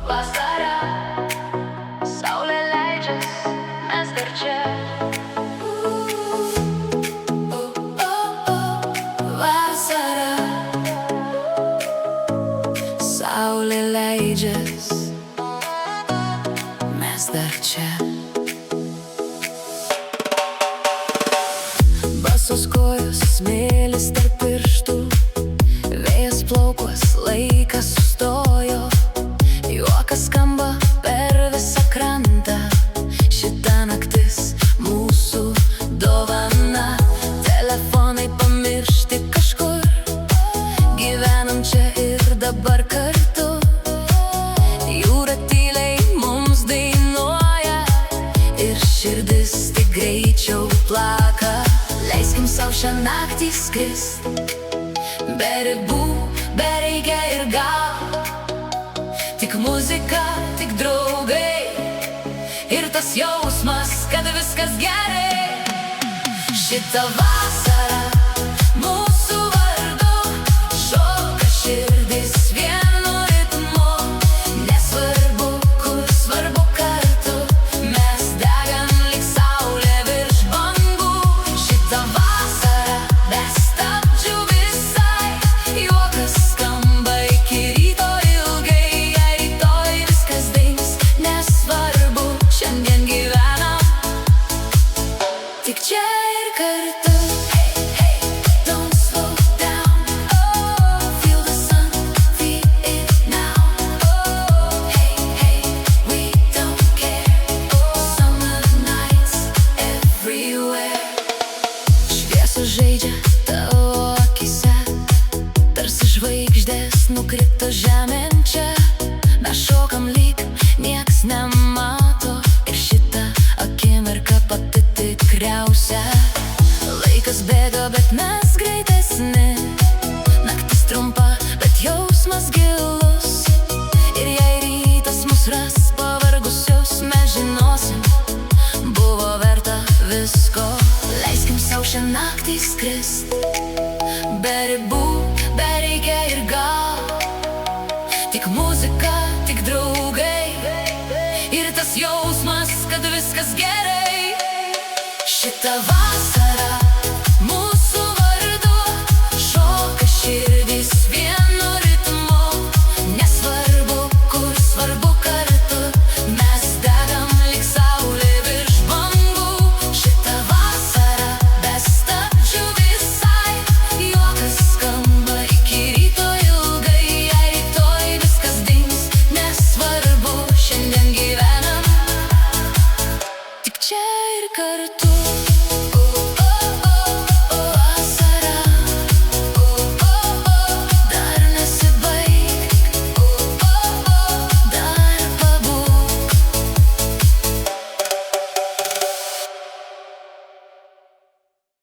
Vasara, saulė leidžias, mes dar čia. Vasara, saulė leidžias, mes dar čia. Basos kojos, smėlis tarp pirštų, vėjas plaukuos, laikas sustojo, juokas skamba per visą krantą. Šita naktis mūsų dovana, telefonai pamiršti kažkur, gyvenam čia ir dabar kartu. Jūra tyliai mums dainuoja ir širdis tik greičiau plaka. Leiskim sau šią naktį skrist, be ribų, be reikia ir gal. Tik muzika, tik draugai ir tas jausmas, kad viskas gerai. Šitą vasarą mūsų vardu šoka širdis vienu ritmu. Nesvarbu kur, svarbu kartu, mes degam lyg saulė virš bangų. Šitą vasarą be stabdžių visai, juokas skamba iki ryto ilgai. Jei rytoj viskas dings, nesvarbu, šiandien gyvenam tik čia ir kartu. Don't slow down, feel the sun, feel it now. Hey, we don't care, summer nights everywhere. Šviesa žaidžia tavo akyse, tarsi žvaigždės nukrito žemėn čia. Mes šokam lyg nieks nemato, ir šita akimirka pati tikriausia. Laikas bėga, bet mes greitesni. Naktis trumpa, bet jausmas gilus. Ir jei rytas mus ras pavargusius, mes žinosim, buvo verta visko. Leiskim sau šią naktį skrist, be ribų, be reikia ir gal. Tik muzika, tik draugai ir tas jausmas, kad viskas gerai. Šitą vasarą